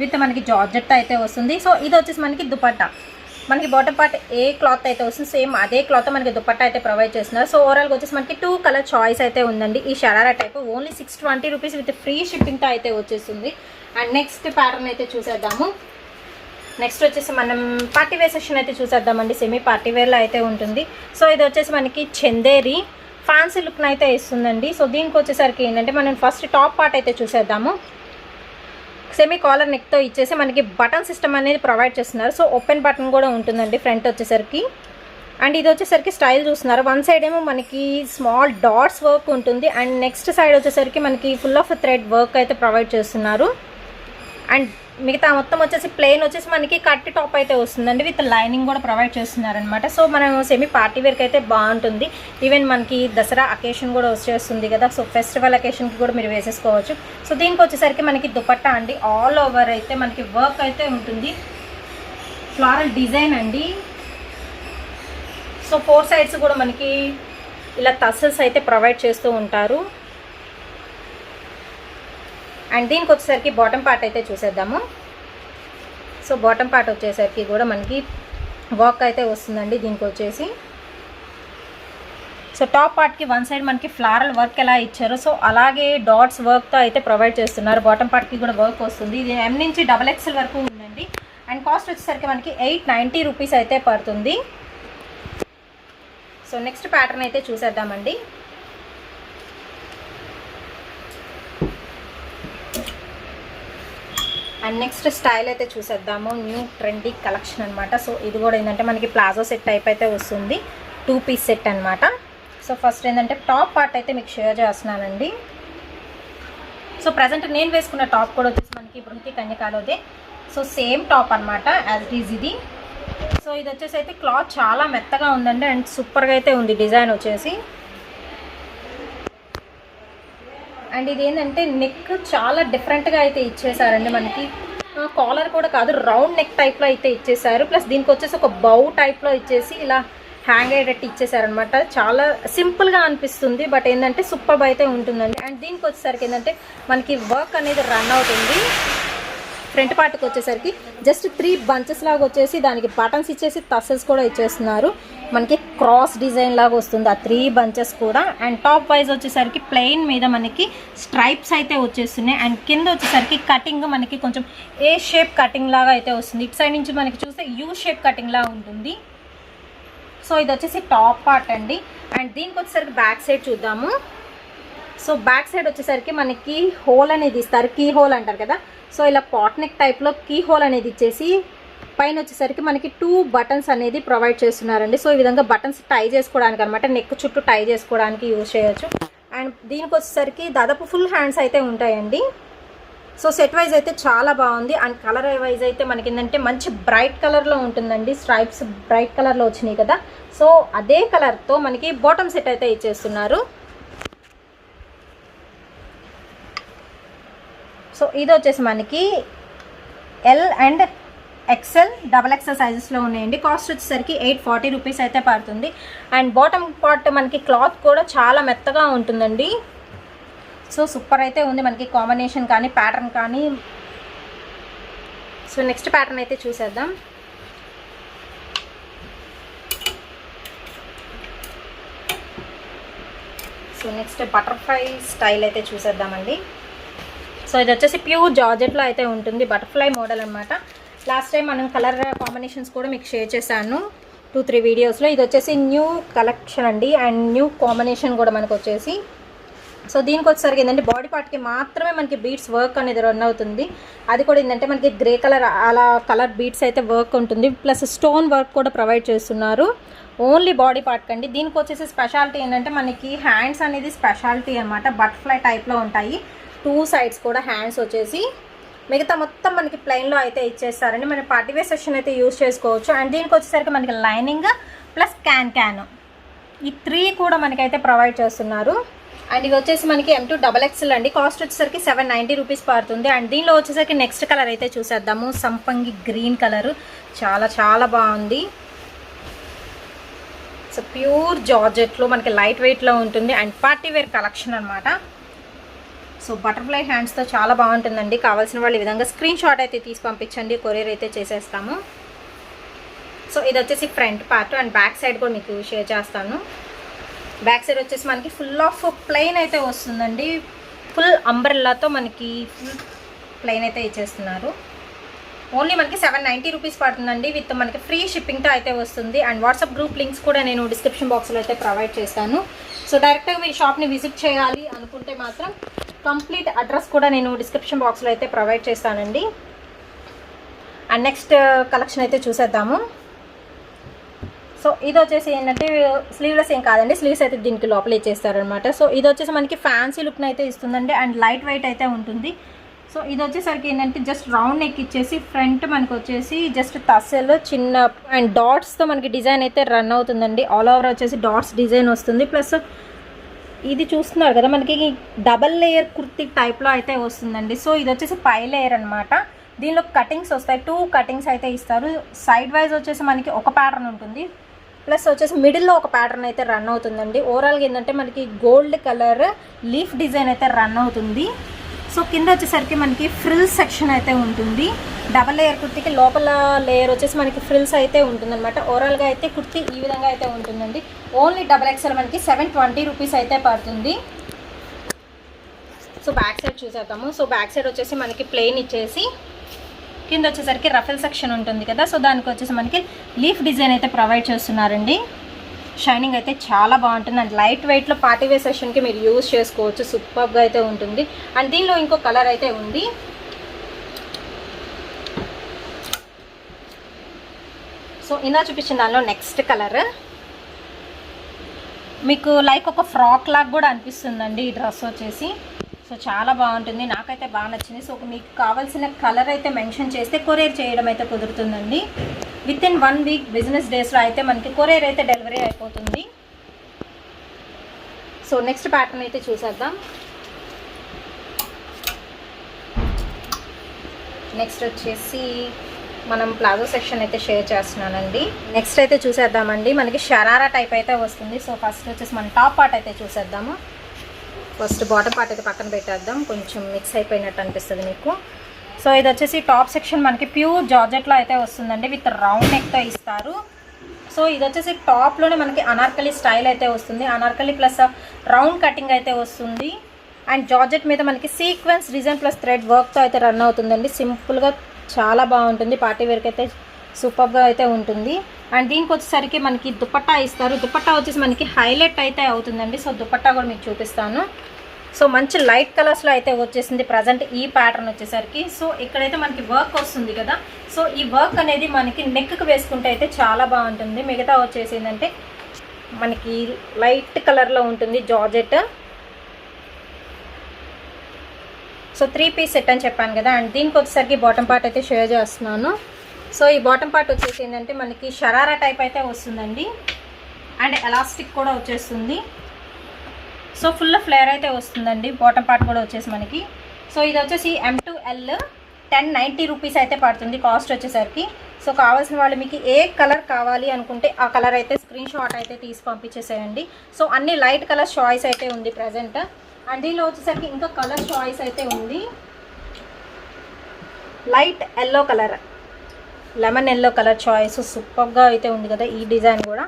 విత్ మనకి జార్జెట్ అయితే వస్తుంది. సో ఇది వచ్చేసి మనకి దుపట్టా. మనకి బాటమ్ పార్ట్ ఏ క్లాత్ అయితే వస్తుంది సేమ్ అదే క్లాత్ మనకి దుపట్టా అయితే ప్రొవైడ్ చేస్తున్నారు. సో ఓవరాల్గా వచ్చేసి మనకి 2 కలర్ చాయిస్ అయితే ఉందండి. ఈ sharara type only 620 rupees with free షిప్పింగ్తో అయితే వచ్చేస్తుంది. అండ్ నెక్స్ట్ ప్యాటర్న్ అయితే చూసేద్దాము. నెక్స్ట్ వచ్చేసి మనం పార్టీ వేర్ సెక్షన్ అయితే చూసేద్దామండి. సెమీ పార్టీ వేర్లో అయితే ఉంటుంది. సో ఇది వచ్చేసి మనకి చందేరి ఫ్యాన్సీ లుక్ని అయితే ఇస్తుందండి. సో దీనికి వచ్చేసరికి ఏంటంటే మనం ఫస్ట్ టాప్ పార్ట్ అయితే చూసేద్దాము. సెమీ కాలర్ నెక్తో ఇచ్చేసి మనకి బటన్ సిస్టమ్ అనేది ప్రొవైడ్ చేస్తున్నారు. సో ఓపెన్ బటన్ కూడా ఉంటుందండి ఫ్రంట్ వచ్చేసరికి. అండ్ ఇది వచ్చేసరికి స్టైల్ చూస్తున్నారు. వన్ సైడ్ ఏమో మనకి స్మాల్ డాట్స్ వర్క్ ఉంటుంది. అండ్ నెక్స్ట్ సైడ్ వచ్చేసరికి మనకి ఫుల్ ఆఫ్ థ్రెడ్ వర్క్ అయితే ప్రొవైడ్ చేస్తున్నారు. అండ్ మిగతా మొత్తం వచ్చేసి ప్లెయిన్ వచ్చేసి మనకి కట్ టాప్ అయితే వస్తుందండి విత్ లైనింగ్ కూడా ప్రొవైడ్ చేస్తున్నారనమాట. సో మనం సెమీ పార్టీ వేర్కి అయితే బాగుంటుంది. ఈవెన్ మనకి దసరా అకేషన్ కూడా వచ్చేస్తుంది కదా. సో ఫెస్టివల్ అకేషన్కి కూడా మీరు వేసేసుకోవచ్చు. సో దీనికి వచ్చేసరికి మనకి దుపట్టా అండి ఆల్ ఓవర్ అయితే మనకి వర్క్ అయితే ఉంటుంది. ఫ్లారల్ డిజైన్ అండి. సో 4 సైడ్స్ కూడా మనకి ఇలా టసల్స్ అయితే ప్రొవైడ్ చేస్తూ ఉంటారు. అండ్ దీనికి వచ్చేసరికి బాటమ్ పార్ట్ అయితే చూసేద్దాము. సో బాటమ్ పార్ట్ వచ్చేసరికి కూడా మనకి వర్క్ అయితే వస్తుందండి దీనికి వచ్చేసి. సో టాప్ పార్ట్కి వన్ సైడ్ మనకి ఫ్లారల్ వర్క్ ఎలా ఇచ్చారో సో అలాగే డాట్స్ వర్క్తో అయితే ప్రొవైడ్ చేస్తున్నారు. బాటమ్ పార్ట్కి కూడా వర్క్ వస్తుంది. ఇది M నుంచి XXL వరకు ఉందండి. అండ్ కాస్ట్ వచ్చేసరికి మనకి 890 రూపీస్ అయితే పడుతుంది. సో నెక్స్ట్ ప్యాటర్న్ అయితే చూసేద్దామండి. అండ్ నెక్స్ట్ స్టైల్ అయితే చూసేద్దాము. న్యూ ట్రెండీ కలెక్షన్ అనమాట. సో ఇది కూడా ఏంటంటే మనకి ప్లాజో సెట్ టైప్ అయితే వస్తుంది. 2 పీస్ సెట్ అనమాట. సో ఫస్ట్ ఏంటంటే టాప్ పార్ట్ అయితే మీకు షేర్ చేస్తున్నానండి. సో ప్రజెంట్ నేను వేసుకున్న టాప్ కూడా వచ్చేసి మనకి బృహతి కన్యకాలోదే. సో సేమ్ టాప్ అనమాట యాజ్ ఇట్ ఈజ్ ఇది. సో ఇది వచ్చేసి అయితే క్లాత్ చాలా మెత్తగా ఉందండి. అండ్ సూపర్గా అయితే ఉంది డిజైన్ వచ్చేసి. అండ్ ఇది ఏంటంటే నెక్ చాలా డిఫరెంట్గా అయితే ఇచ్చేసారండి. మనకి కాలర్ కూడా కాదు రౌండ్ నెక్ టైప్లో అయితే ఇచ్చేసారు. ప్లస్ దీనికి వచ్చేసి ఒక బౌ టైప్లో ఇచ్చేసి ఇలా హ్యాంగ్ అయ్యేటట్టు ఇచ్చేసారనమాట. చాలా సింపుల్గా అనిపిస్తుంది బట్ ఏంటంటే సూపర్ అయితే ఉంటుందండి. అండ్ దీనికి వచ్చేసరికి ఏంటంటే మనకి వర్క్ అనేది రన్ అవుతుంది. ఫ్రంట్ పార్ట్కి వచ్చేసరికి జస్ట్ 3 బంచెస్ లాగా వచ్చేసి దానికి బటన్స్ ఇచ్చేసి టసల్స్ కూడా ఇచ్చేస్తున్నారు. మనకి క్రాస్ డిజైన్ లాగా వస్తుంది ఆ 3 బంచెస్ కూడా. అండ్ టాప్ వైజ్ వచ్చేసరికి ప్లెయిన్ మీద మనకి స్ట్రైప్స్ అయితే వచ్చేస్తున్నాయి. అండ్ కింద వచ్చేసరికి కటింగ్ మనకి కొంచెం ఏ షేప్ కటింగ్ లాగా అయితే వస్తుంది. ఇటు సైడ్ నుంచి మనకి చూస్తే యూ షేప్ కటింగ్ లాగా ఉంటుంది. సో ఇది వచ్చేసి టాప్ పార్ట్ అండి. అండ్ దీనికి వచ్చేసరికి బ్యాక్ సైడ్ చూద్దాము. సో బ్యాక్ సైడ్ వచ్చేసరికి మనకి హోల్ అనేది ఇస్తారు. కీ హోల్ అంటారు కదా. సో ఇలా పాట్ నెక్ టైప్లో కీ హోల్ అనేది ఇచ్చేసి పైన వచ్చేసరికి మనకి 2 బటన్స్ అనేది ప్రొవైడ్ చేస్తున్నారండి. సో ఈ విధంగా బటన్స్ టై చేసుకోవడానికి అనమాట. నెక్ చుట్టూ టై చేసుకోవడానికి యూజ్ చేయొచ్చు. అండ్ దీనికి వచ్చేసరికి దాదాపు ఫుల్ హ్యాండ్స్ అయితే ఉంటాయండి. సో సెట్ వైజ్ అయితే చాలా బాగుంది. అండ్ కలర్ వైజ్ అయితే మనకి ఏంటంటే మంచి బ్రైట్ కలర్లో ఉంటుందండి. స్ట్రైప్స్ బ్రైట్ కలర్లో వచ్చినాయి కదా. సో అదే కలర్తో మనకి బాటమ్ సెట్ అయితే ఇచ్చేస్తున్నారు. సో ఇది వచ్చేసి మనకి L అండ్ XL XXL సైజెస్లో ఉన్నాయండి. కాస్ట్ వచ్చేసరికి 840 రూపీస్ అయితే పడుతుంది. అండ్ బాటమ్ పార్ట్ మనకి క్లాత్ కూడా చాలా మెత్తగా ఉంటుందండి. సో సూపర్ అయితే ఉంది మనకి కాంబినేషన్ కానీ ప్యాటర్న్ కానీ. సో నెక్స్ట్ ప్యాటర్న్ అయితే చూసేద్దాం. సో నెక్స్ట్ బటర్ఫ్లై స్టైల్ అయితే చూసేద్దామండి. సో ఇది వచ్చేసి ప్యూర్ జార్జెట్లో అయితే ఉంటుంది. బటర్ఫ్లై మోడల్ అనమాట. లాస్ట్ టైం మనం కలర్ కాంబినేషన్స్ కూడా మీకు షేర్ చేశాను 2-3 వీడియోస్లో. ఇది వచ్చేసి న్యూ కలెక్షన్ అండి. అండ్ న్యూ కాంబినేషన్ కూడా మనకు వచ్చేసి. సో దీనికి వచ్చేసరికి ఏంటంటే బాడీ పార్ట్కి మాత్రమే మనకి బీడ్స్ వర్క్ అనేది రన్ అవుతుంది. అది కూడా ఏంటంటే మనకి గ్రే కలర్ అలా కలర్ బీడ్స్ అయితే వర్క్ ఉంటుంది. ప్లస్ స్టోన్ వర్క్ కూడా ప్రొవైడ్ చేస్తున్నారు. ఓన్లీ బాడీ పార్ట్ అండి. దీనికి వచ్చేసి స్పెషాలిటీ ఏంటంటే మనకి హ్యాండ్స్ అనేది స్పెషాలిటీ అనమాట. బటర్ఫ్లై టైప్లో ఉంటాయి 2 సైడ్స్ కూడా హ్యాండ్స్ వచ్చేసి. మిగతా మొత్తం మనకి ప్లెయిన్లో అయితే ఇచ్చేస్తారండి. మన పార్టీ వేర్ సెక్షన్ అయితే యూజ్ చేసుకోవచ్చు. అండ్ దీనికి వచ్చేసరికి మనకి లైనింగ్ ప్లస్ క్యాన్ ఈ 3 కూడా మనకైతే ప్రొవైడ్ చేస్తున్నారు. అండ్ ఇది వచ్చేసి మనకి M2 XXL అండి. కాస్ట్ వచ్చేసరికి 790 రూపీస్ పడుతుంది. అండ్ దీనిలో వచ్చేసరికి నెక్స్ట్ కలర్ అయితే చూసేద్దాము. సంపంగి గ్రీన్ కలర్ చాలా చాలా బాగుంది. సో ప్యూర్ జార్జెట్లో మనకి లైట్ వెయిట్లో ఉంటుంది. అండ్ పార్టీ వేర్ కలెక్షన్ అనమాట. సో బటర్ఫ్లై హ్యాండ్స్తో చాలా బాగుంటుందండి. కావాల్సిన వాళ్ళు ఈ విధంగా స్క్రీన్ షాట్ అయితే తీసి పంపించండి. కొరియర్ అయితే చేసేస్తాము. సో ఇది వచ్చేసి front part and back side కూడా మీకు షేర్ చేస్తాను. బ్యాక్ సైడ్ వచ్చేసి మనకి ఫుల్ ఆఫ్ ప్లెయిన్ అయితే వస్తుందండి. ఫుల్ అంబ్రెల్లాతో మనకి ఫుల్ ప్లెయిన్ అయితే ఇచ్చేస్తున్నారు. ఓన్లీ మనకి 790 రూపీస్ పడుతుందండి. విత్ మనకి ఫ్రీ షిప్పింగ్తో అయితే వస్తుంది. అండ్ వాట్సాప్ గ్రూప్ లింక్స్ కూడా నేను డిస్క్రిప్షన్ బాక్స్లో అయితే ప్రొవైడ్ చేస్తాను. సో డైరెక్ట్గా మీరు షాప్ని విజిట్ చేయాలి అనుకుంటే మాత్రం కంప్లీట్ అడ్రస్ కూడా నేను డిస్క్రిప్షన్ బాక్స్లో అయితే ప్రొవైడ్ చేస్తానండి. అండ్ నెక్స్ట్ కలెక్షన్ అయితే చూసేద్దాము. సో ఇది వచ్చేసి ఏంటంటే స్లీవ్లెస్ ఏం కాదండి, స్లీవ్స్ అయితే దీనికి లోపల ఇచ్చేస్తారనమాట. సో ఇది వచ్చేసి మనకి ఫ్యాన్సీ లుక్ని అయితే ఇస్తుందండి అండ్ లైట్ వెయిట్ అయితే ఉంటుంది. సో ఇది వచ్చేసరికి ఏంటంటే జస్ట్ రౌండ్ నెక్ ఇచ్చేసి ఫ్రంట్ మనకి వచ్చేసి జస్ట్ తస్సెల్ చిన్న అండ్ డాట్స్తో మనకి డిజైన్ అయితే రన్ అవుతుందండి. ఆల్ ఓవర్ వచ్చేసి డాట్స్ డిజైన్ వస్తుంది. ప్లస్ ఇది చూస్తున్నారు కదా మనకి డబల్ లేయర్ కుర్తీ టైప్లో అయితే వస్తుందండి. సో ఇది వచ్చేసి పై లేయర్ అనమాట. దీనిలో కటింగ్స్ వస్తాయి, 2 కటింగ్స్ అయితే ఇస్తారు. సైడ్ వైజ్ వచ్చేసి మనకి ఒక ప్యాటర్న్ ఉంటుంది, ప్లస్ వచ్చేసి మిడిల్లో ఒక ప్యాటర్న్ అయితే రన్ అవుతుందండి. ఓవరాల్గా ఏంటంటే మనకి గోల్డ్ కలర్ లీఫ్ డిజైన్ అయితే రన్ అవుతుంది. సో కింద వచ్చేసరికి మనకి ఫ్రిల్స్ సెక్షన్ అయితే ఉంటుంది. డబల్ లేయర్ కుర్తీకి లోపల లేయర్ వచ్చేసి మనకి ఫ్రిల్స్ అయితే ఉంటుందన్నమాట. ఓవరాల్గా అయితే కుర్తీ ఈ విధంగా అయితే ఉంటుందండి. ఓన్లీ XXL మనకి 720 రూపీస్ అయితే పడుతుంది. సో బ్యాక్ సైడ్ చూసేద్దాము. సో బ్యాక్ సైడ్ వచ్చేసి మనకి ప్లెయిన్ ఇచ్చేసి కింద వచ్చేసరికి రఫెల్ సెక్షన్ ఉంటుంది కదా, సో దానికి వచ్చేసి మనకి లీఫ్ డిజైన్ అయితే ప్రొవైడ్ చేస్తున్నారండి. షైనింగ్ అయితే చాలా బాగుంటుంది అండ్ లైట్ వెయిట్లో పార్టీ వేర్ సెషన్కి మీరు యూజ్ చేసుకోవచ్చు. సూపర్గా అయితే ఉంటుంది. అండ్ దీనిలో ఇంకో కలర్ అయితే ఉంది. సో ఇలా చూపించిన దానిలో నెక్స్ట్ కలర్ మీకు లైక్ ఒక ఫ్రాక్ లాగా కూడా అనిపిస్తుందండి ఈ డ్రెస్ వచ్చేసి. సో చాలా బాగుంటుంది, నాకైతే బాగా నచ్చింది. సో మీకు కావాల్సిన కలర్ అయితే మెన్షన్ చేస్తే కొరియర్ చేయడం అయితే కుదురుతుందండి. విత్ ఇన్ 1 వీక్ బిజినెస్ డేస్లో అయితే మనకి కొరియర్ అయితే డెలివరీ అయిపోతుంది. సో నెక్స్ట్ ప్యాటర్న్ అయితే చూసేద్దాం. నెక్స్ట్ వచ్చేసి మనం ప్లాజో సెక్షన్ అయితే షేర్ చేస్తున్నానండి. నెక్స్ట్ అయితే చూసేద్దామండి. మనకి షరారా టైప్ అయితే వస్తుంది. సో ఫస్ట్ వచ్చేసి మన టాప్ పార్ట్ అయితే చూసేద్దాము. ఫస్ట్ బాటమ్ పార్ట్ అయితే పక్కన పెట్టేద్దాం, కొంచెం మిక్స్ అయిపోయినట్టు అనిపిస్తుంది మీకు. సో ఇది వచ్చేసి టాప్ సెక్షన్ మనకి ప్యూర్ జార్జెట్లో అయితే వస్తుందండి. విత్ రౌండ్ నెక్తో ఇస్తారు. సో ఇది వచ్చేసి టాప్లోనే మనకి అనార్కలి స్టైల్ అయితే వస్తుంది. అనార్కలి ప్లస్ రౌండ్ కటింగ్ అయితే వస్తుంది. అండ్ జార్జెట్ మీద మనకి సీక్వెన్స్ డిజైన్ ప్లస్ థ్రెడ్ వర్క్తో అయితే రన్ అవుతుందండి. సింపుల్గా చాలా బాగుంటుంది. పార్టీ వేర్కి అయితే సూపర్గా అయితే ఉంటుంది. అండ్ దీనికి వచ్చేసరికి మనకి దుపట్టా ఇస్తారు. దుపట్టా వచ్చేసి మనకి హైలైట్ అయితే అవుతుందండి. సో దుపట్టా కూడా మీకు చూపిస్తాను. సో మంచి లైట్ కలర్స్లో అయితే వచ్చేసింది ప్రజెంట్ ఈ ప్యాటర్న్ వచ్చేసరికి. సో ఇక్కడైతే మనకి వర్క్ వస్తుంది కదా, సో ఈ వర్క్ అనేది మనకి నెక్కి వేసుకుంటే అయితే చాలా బాగుంటుంది. మిగతా వచ్చేసి ఏంటంటే మనకి లైట్ కలర్లో ఉంటుంది జార్జెట్. సో 3 పీస్ సెట్ అని చెప్పాను కదా. అండ్ దీనికి వచ్చేసరికి బాటమ్ పార్ట్ అయితే షేర్ చేస్తున్నాను. సో ఈ బాటమ్ పార్ట్ వచ్చేసి ఏంటంటే మనకి షరారా టైప్ అయితే వస్తుందండి. అండ్ ఎలాస్టిక్ కూడా వచ్చేస్తుంది. సో ఫుల్ ఫ్లేర్ అయితే వస్తుందండి. బాటమ్ పార్ట్ కూడా వచ్చేసి మనకి. సో ఇది వచ్చేసి M to L 1090 రూపీస్ అయితే పడుతుంది కాస్ట్ వచ్చేసరికి. సో కావాల్సిన వాళ్ళు మీకు ఏ కలర్ కావాలి అనుకుంటే ఆ కలర్ అయితే స్క్రీన్ షాట్ అయితే తీసి పంపించేసేయండి. సో అన్ని లైట్ కలర్ చాయిస్ అయితే ఉంది ప్రజెంట్. అండ్ దీనిలో వచ్చేసరికి ఇంకా కలర్ చాయిస్ అయితే ఉంది. Light yellow colour, lemon yellow colour choice సూపర్గా అయితే ఉంది కదా ఈ డిజైన్ కూడా.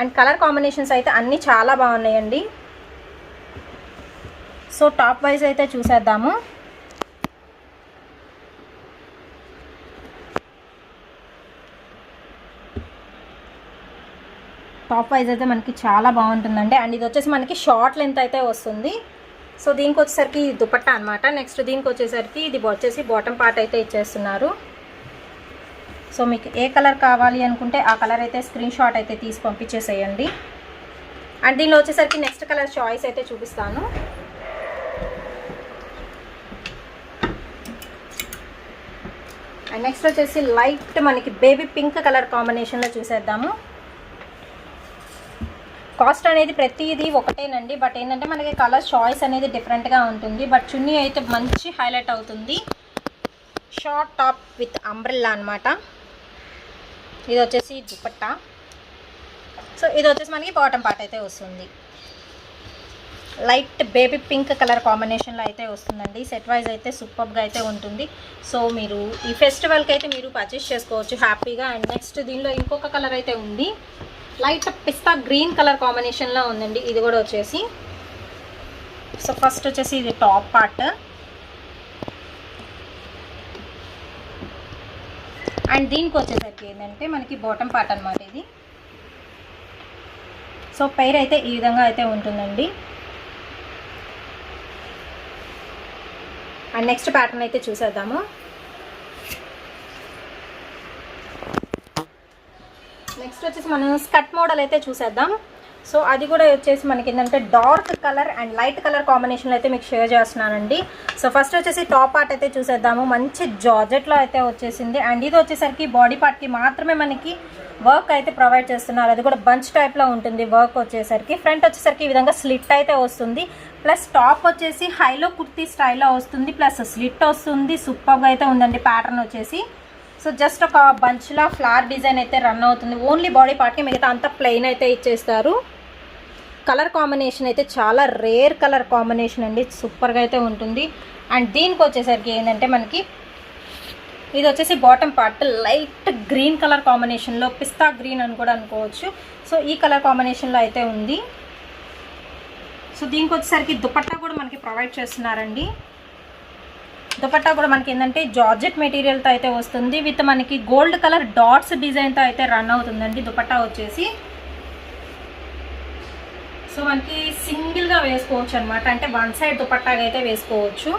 అండ్ కలర్ కాంబినేషన్స్ అయితే అన్నీ చాలా బాగున్నాయండి. సో టాప్ వైజ్ అయితే చూసేద్దాము. టాప్ వైజ్ అయితే మనకి చాలా బాగుంటుందండి. అండ్ ఇది వచ్చేసి మనకి షార్ట్ లెంత్ అయితే వస్తుంది. సో దీనికి వచ్చేసరికి దుపట్టా అనమాట. నెక్స్ట్ దీనికి వచ్చేసరికి ఇది వచ్చేసి బాటమ్ పార్ట్ అయితే ఇచ్చేస్తున్నారు. సో మీకు ఏ కలర్ కావాలి అనుకుంటే ఆ కలర్ అయితే స్క్రీన్ షాట్ అయితే తీసి పంపించేసేయండి. అండ్ దీనిలో వచ్చేసరికి నెక్స్ట్ కలర్ చాయిస్ అయితే చూపిస్తాను. అండ్ నెక్స్ట్ వచ్చేసి లైట్ మనకి బేబీ పింక్ కలర్ కాంబినేషన్లో చూసేద్దాము. కాస్ట్ అనేది ప్రతిదీ ఒకటేనండి, బట్ ఏంటంటే మనకి కలర్ చాయిస్ అనేది డిఫరెంట్గా ఉంటుంది. బట్ చున్నీ అయితే మంచి హైలైట్ అవుతుంది. షార్ట్ టాప్ విత్ అంబ్రెల్లా అనమాట. ఇది వచ్చేసి దుపట్టా. సో ఇది వచ్చేసి మనకి బాటమ్ పార్ట్ అయితే వస్తుంది. లైట్ బేబీ పింక్ కలర్ కాంబినేషన్లో అయితే వస్తుందండి. సెట్ వైజ్ అయితే సూపర్గా అయితే ఉంటుంది. సో మీరు ఈ ఫెస్టివల్కి అయితే మీరు పర్చేస్ చేసుకోవచ్చు హ్యాపీగా. అండ్ నెక్స్ట్ దీనిలో ఇంకొక కలర్ అయితే ఉంది, లైట్ పిస్తా గ్రీన్ కలర్ కాంబినేషన్లో ఉందండి. ఇది కూడా వచ్చేసి సో ఫస్ట్ వచ్చేసి ఇది టాప్ పార్ట్ అండ్ దీనికి వచ్చేసరికి ఏంటంటే మనకి బాటమ్ పార్ట్ అనమాట ఇది. సో పైర్ అయితే ఈ విధంగా అయితే ఉంటుందండి. అండ్ నెక్స్ట్ ప్యాటర్న్ అయితే చూసేద్దాము. నెక్స్ట్ వచ్చేసి మనం స్కర్ట్ మోడల్ అయితే చూసేద్దాం. సో అది కూడా వచ్చేసి మనకి ఏంటంటే dark colour and light colour కాంబినేషన్లో అయితే మీకు షేర్ చేస్తున్నానండి. సో ఫస్ట్ వచ్చేసి టాప్ పార్ట్ అయితే చూసేద్దాము. మంచి జార్జెట్లో అయితే వచ్చేసింది. అండ్ ఇది వచ్చేసరికి బాడీ పార్ట్కి మాత్రమే మనకి వర్క్ అయితే ప్రొవైడ్ చేస్తున్నారు. అది కూడా బంచ్ టైప్లో ఉంటుంది వర్క్ వచ్చేసరికి. ఫ్రంట్ వచ్చేసరికి ఈ విధంగా స్లిట్ అయితే వస్తుంది. ప్లస్ టాప్ వచ్చేసి హైలో కుర్తీ స్టైల్లో వస్తుంది. ప్లస్ స్లిట్ వస్తుంది. సూపర్గా అయితే ఉందండి ప్యాటర్న్ వచ్చేసి. సో జస్ట్ ఒక బంచ్లా ఫ్లవర్ డిజైన్ అయితే రన్ అవుతుంది. ఓన్లీ బాడీ పార్ట్కి, మిగతా అంతా ప్లెయిన్ అయితే ఇచ్చేస్తారు. కలర్ కాంబినేషన్ అయితే చాలా రేర్ కలర్ కాంబినేషన్ అండి, సూపర్గా అయితే ఉంటుంది. అండ్ దీనికి వచ్చేసరికి ఏంటంటే మనకి ఇది వచ్చేసి bottom part light green colour కాంబినేషన్లో, పిస్తా గ్రీన్ అని కూడా అనుకోవచ్చు. సో ఈ కలర్ కాంబినేషన్లో అయితే ఉంది. సో దీనికి వచ్చేసరికి దుపట్టా కూడా మనకి ప్రొవైడ్ చేస్తున్నారండి. దుపట్టా కూడా మనకి ఏంటంటే జార్జెట్ మెటీరియల్తో అయితే వస్తుంది. విత్ మనకి గోల్డ్ కలర్ డాట్స్ డిజైన్తో అయితే రన్ అవుతుందండి దుపట్టా వచ్చేసి. సో మనకి సింగిల్గా వేసుకోవచ్చు అనమాట, అంటే వన్ సైడ్ దుపట్టాగా అయితే వేసుకోవచ్చు.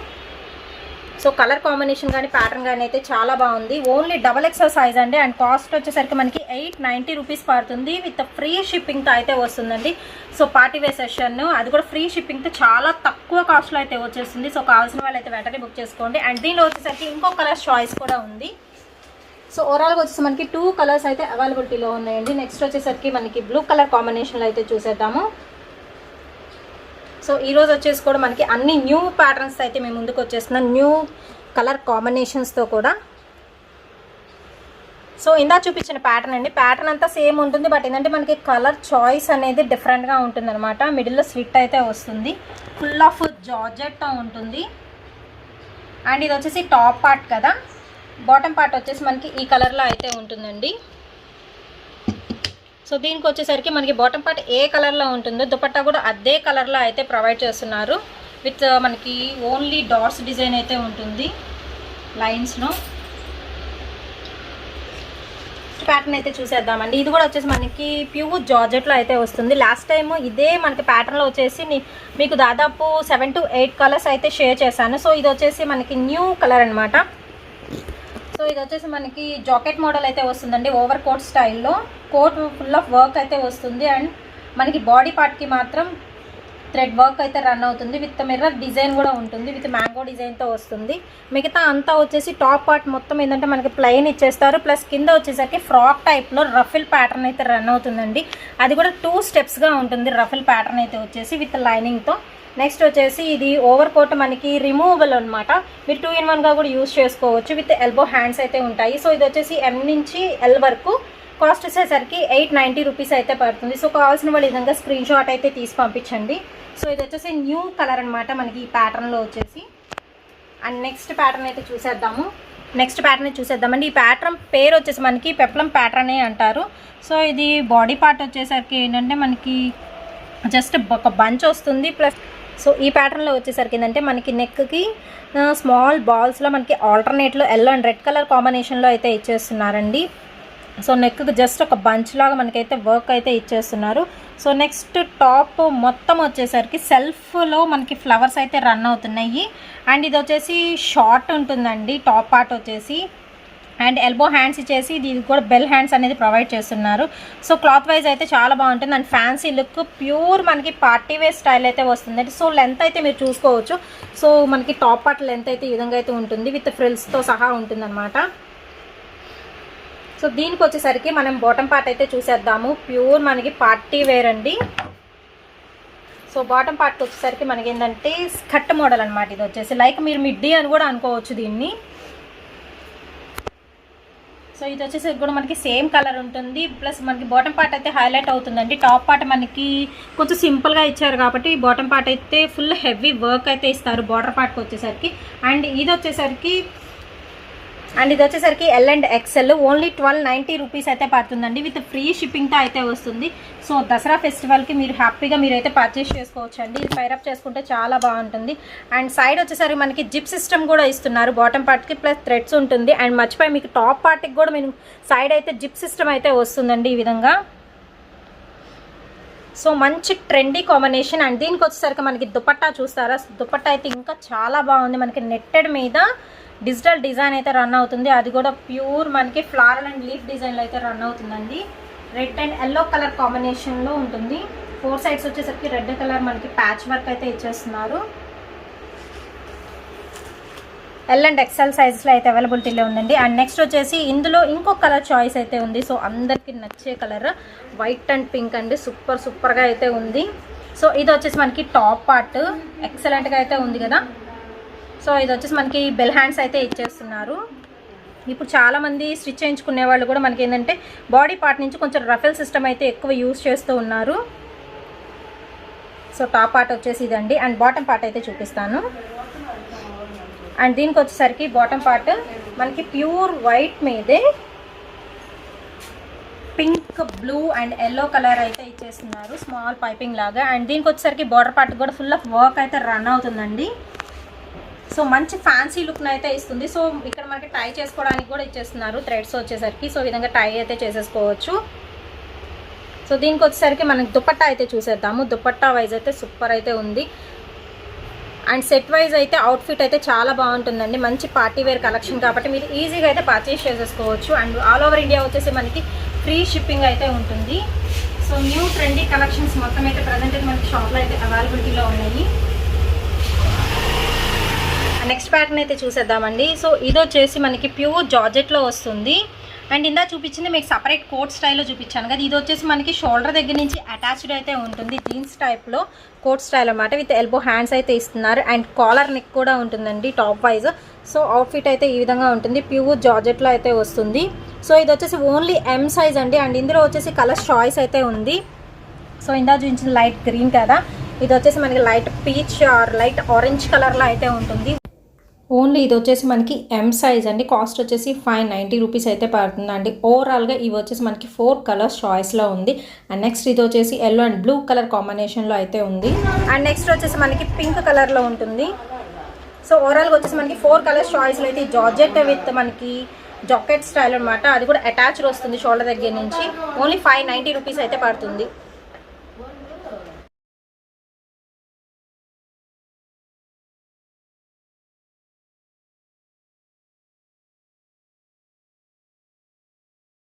సో కలర్ కాంబినేషన్ కానీ ప్యాటర్న్ కానీ అయితే చాలా బాగుంది. ఓన్లీ XXL సైజ్ అండి. అండ్ కాస్ట్ వచ్చేసరికి మనకి 890 రూపీస్ పడుతుంది. విత్ ఫ్రీ షిప్పింగ్తో అయితే వస్తుందండి. సో పార్టీ వేర్ సెషన్ అది కూడా ఫ్రీ షిప్పింగ్తో చాలా తక్కువ కాస్ట్లో అయితే వచ్చేస్తుంది. సో కావాల్సిన వాళ్ళు అయితే వెంటనే బుక్ చేసుకోండి. అండ్ దీనిలో వచ్చేసరికి ఇంకో కలర్ చాయిస్ కూడా ఉంది. సో ఓవరాల్గా వచ్చేసి మనకి 2 కలర్స్ అయితే అవైలబిలిటీలో ఉన్నాయండి. నెక్స్ట్ వచ్చేసరికి మనకి బ్లూ కలర్ కాంబినేషన్లో అయితే చూసేద్దాము. సో ఈరోజు వచ్చేసి కూడా మనకి అన్ని న్యూ ప్యాటర్న్స్ అయితే మేము ముందుకు వచ్చేస్తున్నాం, న్యూ కలర్ కాంబినేషన్స్తో కూడా. సో ఇందా చూపించిన ప్యాటర్న్ అండి, ప్యాటర్న్ అంతా సేమ్ ఉంటుంది. బట్ ఏంటంటే మనకి కలర్ చాయిస్ అనేది డిఫరెంట్గా ఉంటుంది అనమాట. మిడిల్లో స్లిట్ అయితే వస్తుంది, ఫుల్ ఆఫ్ జార్జెట్తో ఉంటుంది. అండ్ ఇది వచ్చేసి టాప్ పార్ట్ కదా, బాటమ్ పార్ట్ వచ్చేసి మనకి ఈ కలర్లో అయితే ఉంటుందండి. సో దీనికి వచ్చేసరికి మనకి బాటమ్ పార్ట్ ఏ కలర్లో ఉంటుందో దుపట్టా కూడా అదే కలర్లో అయితే ప్రొవైడ్ చేస్తున్నారు. విత్ మనకి ఓన్లీ డాట్స్ డిజైన్ అయితే ఉంటుంది లైన్స్లో. ప్యాటర్న్ అయితే చూసేద్దామండి. ఇది కూడా వచ్చేసి మనకి ప్యూర్ జార్జెట్లో అయితే వస్తుంది. లాస్ట్ టైం ఇదే మనకి ప్యాటర్న్లో వచ్చేసి మీకు దాదాపు 7 to 8 కలర్స్ అయితే షేర్ చేశాను. సో ఇది వచ్చేసి మనకి న్యూ కలర్ అనమాట. సో ఇది వచ్చేసి మనకి జాకెట్ మోడల్ అయితే వస్తుందండి, ఓవర్ కోట్ స్టైల్లో. కోట్ ఫుల్ ఆఫ్ వర్క్ అయితే వస్తుంది. అండ్ మనకి బాడీ పార్ట్కి మాత్రం థ్రెడ్ వర్క్ అయితే రన్ అవుతుంది. విత్ మిర్రర్ డిజైన్ కూడా ఉంటుంది, విత్ మ్యాంగో డిజైన్తో వస్తుంది. మిగతా అంతా వచ్చేసి టాప్ పార్ట్ మొత్తం ఏంటంటే మనకి ప్లెయిన్ ఇచ్చేస్తారు. ప్లస్ కింద వచ్చేసరికి ఫ్రాక్ టైప్లో రఫిల్ ప్యాటర్న్ అయితే రన్ అవుతుందండి. అది కూడా 2 స్టెప్స్గా ఉంటుంది రఫిల్ ప్యాటర్న్ అయితే వచ్చేసి విత్ లైనింగ్తో. నెక్స్ట్ వచ్చేసి ఇది ఓవర్ కోట్ మనకి రిమూవబుల్ అనమాట, మీరు 2 in 1గా కూడా యూజ్ చేసుకోవచ్చు. విత్ ఎల్బో హ్యాండ్స్ అయితే ఉంటాయి. సో ఇది వచ్చేసి M నుంచి L వరకు. కాస్ట్ వచ్చేసరికి 890 రూపీస్ అయితే పడుతుంది. సో కావాల్సిన వాళ్ళు ఈ విధంగా స్క్రీన్ షాట్ అయితే తీసి పంపించండి. సో ఇది వచ్చేసి న్యూ కలర్ అనమాట మనకి ఈ ప్యాటర్న్లో వచ్చేసి. అండ్ నెక్స్ట్ ప్యాటర్న్ అయితే చూసేద్దామండి. ఈ ప్యాటర్న్ పేరు వచ్చేసి మనకి పెప్లం ప్యాటర్నే అంటారు. సో ఇది బాడీ పార్ట్ వచ్చేసరికి ఏంటంటే మనకి జస్ట్ ఒక బంచ్ వస్తుంది. ప్లస్ సో ఈ ప్యాటర్న్లో వచ్చేసరికి ఏంటంటే మనకి నెక్కి స్మాల్ బాల్స్లో మనకి ఆల్టర్నేట్లో ఎల్లో అండ్ రెడ్ కలర్ కాంబినేషన్లో అయితే ఇచ్చేస్తున్నారండి. సో నెక్కి జస్ట్ ఒక బంచ్ లాగా మనకైతే వర్క్ అయితే ఇచ్చేస్తున్నారు. సో నెక్స్ట్ టాప్ మొత్తం వచ్చేసరికి సెల్ఫ్లో మనకి ఫ్లవర్స్ అయితే రన్ అవుతున్నాయి. అండ్ ఇది వచ్చేసి షార్ట్ ఉంటుందండి టాప్ పార్ట్ వచ్చేసి. అండ్ ఎల్బో హ్యాండ్స్ ఇచ్చేసి ఇది కూడా బెల్ హ్యాండ్స్ అనేది ప్రొవైడ్ చేస్తున్నారు. సో క్లాత్ వైజ్ అయితే చాలా బాగుంటుంది. అండ్ ఫ్యాన్సీ లుక్, ప్యూర్ మనకి పార్టీ వేర్ స్టైల్ అయితే వస్తుంది. సో లెంత్ అయితే మీరు చూసుకోవచ్చు. సో మనకి టాప్ పార్ట్ లెంత్ అయితే ఈ విధంగా అయితే ఉంటుంది, విత్ ఫ్రిల్స్తో సహా ఉంటుందన్నమాట. సో దీనికి వచ్చేసరికి మనం బాటమ్ పార్ట్ అయితే చూసేద్దాము. ప్యూర్ మనకి పార్టీ వేర్ అండి. సో బాటమ్ పార్ట్కి వచ్చేసరికి మనకి ఏంటంటే స్కర్ట్ మోడల్ అనమాట. ఇది వచ్చేసి లైక్ మీరు మిడ్డీ అని కూడా అనుకోవచ్చు దీన్ని. సో ఇది వచ్చేసరికి కూడా మనకి సేమ్ కలర్ ఉంటుంది. ప్లస్ మనకి బాటమ్ పార్ట్ అయితే హైలైట్ అవుతుందండి. టాప్ పార్ట్ మనకి కొంచెం సింపుల్గా ఇచ్చారు కాబట్టి బాటమ్ పార్ట్ అయితే ఫుల్ హెవీ వర్క్ అయితే ఇస్తారు బార్డర్ పార్ట్కి వచ్చేసరికి. అండ్ ఇది వచ్చేసరికి L and XL only 1290 rupees అయితే పడుతుందండి. విత్ ఫ్రీ షిప్పింగ్తో అయితే వస్తుంది. సో దసరా ఫెస్టివల్కి మీరు హ్యాపీగా మీరైతే పర్చేస్ చేసుకోవచ్చు అండి. ఇది ఫైర్ అప్ చేసుకుంటే చాలా బాగుంటుంది. అండ్ సైడ్ వచ్చేసరికి మనకి జిప్ సిస్టమ్ కూడా ఇస్తున్నారు బాటమ్ పార్ట్కి, ప్లస్ థ్రెడ్స్ ఉంటుంది. అండ్ మర్చిపోయి మీకు టాప్ పార్ట్కి కూడా మీరు సైడ్ అయితే జిప్ సిస్టమ్ అయితే వస్తుందండి ఈ విధంగా. సో మంచి ట్రెండీ కాంబినేషన్. అండ్ దీనికి వచ్చేసరికి మనకి దుపట్టా చూస్తారా, దుపట్టా అయితే ఇంకా చాలా బాగుంది. మనకి నెట్టెడ్ మీద డిజిటల్ డిజైన్ అయితే రన్ అవుతుంది. అది కూడా ప్యూర్ మనకి ఫ్లారల్ అండ్ లీఫ్ డిజైన్లో అయితే రన్ అవుతుందండి. రెడ్ అండ్ ఎల్లో కలర్ కాంబినేషన్లో ఉంటుంది. 4 సైడ్స్ వచ్చేసరికి రెడ్ కలర్ మనకి ప్యాచ్ వర్క్ అయితే ఇచ్చేస్తున్నారు. ఎల్ అండ్ ఎక్స్ఎల్ సైజ్లో అయితే అవైలబిలిటీలో ఉందండి. అండ్ నెక్స్ట్ వచ్చేసి ఇందులో ఇంకొక కలర్ చాయిస్ అయితే ఉంది. సో అందరికీ నచ్చే కలర్ వైట్ అండ్ పింక్ అండి. సూపర్గా అయితే ఉంది. సో ఇది వచ్చేసి మనకి టాప్ పార్ట్ ఎక్సలెంట్గా అయితే ఉంది కదా. సో ఇది వచ్చేసి మనకి బెల్ హ్యాండ్స్ అయితే ఇచ్చేస్తున్నారు. ఇప్పుడు చాలామంది స్టిచ్ చేయించుకునే వాళ్ళు కూడా మనకి ఏంటంటే బాడీ పార్ట్ నుంచి కొంచెం రఫెల్ సిస్టమ్ అయితే ఎక్కువ యూజ్ చేస్తూ ఉన్నారు. సో టాప్ పార్ట్ వచ్చేసి ఇదండి. అండ్ బాటమ్ పార్ట్ అయితే చూపిస్తాను. అండ్ దీనికి వచ్చేసరికి బాటమ్ పార్ట్ మనకి ప్యూర్ వైట్ మీదే pink, blue and yellow colour అయితే ఇచ్చేస్తున్నారు స్మాల్ పైపింగ్ లాగా. అండ్ దీనికి వచ్చేసరికి బార్డర్ పార్ట్ కూడా ఫుల్ ఆఫ్ వర్క్ అయితే రన్ అవుతుందండి. సో మంచి ఫ్యాన్సీ లుక్ను అయితే ఇస్తుంది. సో ఇక్కడ మనకి టై చేసుకోవడానికి కూడా ఇచ్చేస్తున్నారు థ్రెడ్స్ వచ్చేసరికి. సో ఈ విధంగా టై అయితే చేసేసుకోవచ్చు. సో దీనికి వచ్చేసరికి మనకి దుపట్టా అయితే చూసేద్దాము. దుపట్టా వైజ్ అయితే సూపర్ అయితే ఉంది. అండ్ సెట్ వైజ్ అయితే అవుట్ఫిట్ అయితే చాలా బాగుంటుందండి. మంచి పార్టీ వేర్ కలెక్షన్ కాబట్టి మీరు ఈజీగా అయితే పర్చేస్ చేసేసుకోవచ్చు. అండ్ ఆల్ ఓవర్ ఇండియా వచ్చేసి మనకి ఫ్రీ షిప్పింగ్ అయితే ఉంటుంది. సో న్యూ ట్రెండీ కలెక్షన్స్ మొత్తం అయితే ప్రజెంట్ అయితే మనకి షాప్లో అయితే అవైలబిలిటీలో ఉన్నాయి. నెక్స్ట్ ప్యాటర్న్ అయితే చూసేద్దామండి. సో ఇది వచ్చేసి మనకి ప్యూర్ జార్జెట్లో వస్తుంది. అండ్ ఇందా చూపించింది మీకు సపరేట్ కోట్ స్టైల్లో చూపించాను కదా. ఇది వచ్చేసి మనకి షోల్డర్ దగ్గర నుంచి అటాచ్డ్ అయితే ఉంటుంది. జీన్స్ టైప్లో కోట్ స్టైల్ అనమాట. విత్ ఎల్బో హ్యాండ్స్ అయితే ఇస్తున్నారు. అండ్ కాలర్ నెక్ కూడా ఉంటుందండి టాప్ వైజ్. సో అవుట్ఫిట్ అయితే ఈ విధంగా ఉంటుంది. ప్యూర్ జార్జెట్లో అయితే వస్తుంది. సో ఇది వచ్చేసి ఓన్లీ ఎం సైజ్ అండి. అండ్ ఇందులో వచ్చేసి కలర్ చాయిస్ అయితే ఉంది. సో ఇందా చూపించిన లైట్ గ్రీన్ కదా, ఇది వచ్చేసి మనకి light peach or light orange కలర్లో అయితే ఉంటుంది. ఓన్లీ ఇది వచ్చేసి మనకి ఎం సైజ్ అండి. కాస్ట్ వచ్చేసి 590 రూపీస్ అయితే పడుతుందండి. ఓవరాల్గా ఇవి వచ్చేసి మనకి 4 కలర్స్ చాయిస్లో ఉంది. అండ్ నెక్స్ట్ ఇది వచ్చేసి ఎల్లో అండ్ బ్లూ కలర్ కాంబినేషన్లో అయితే ఉంది. అండ్ నెక్స్ట్ వచ్చేసి మనకి పింక్ కలర్లో ఉంటుంది. సో ఓవరాల్గా వచ్చేసి మనకి 4 కలర్స్ చాయిస్లో అయితే జార్జెట్ విత్ మనకి జాకెట్ స్టైల్ అనమాట. అది కూడా అటాచ్డ్ వస్తుంది షోల్డర్ దగ్గర నుంచి. ఓన్లీ 590 రూపీస్ అయితే పడుతుంది.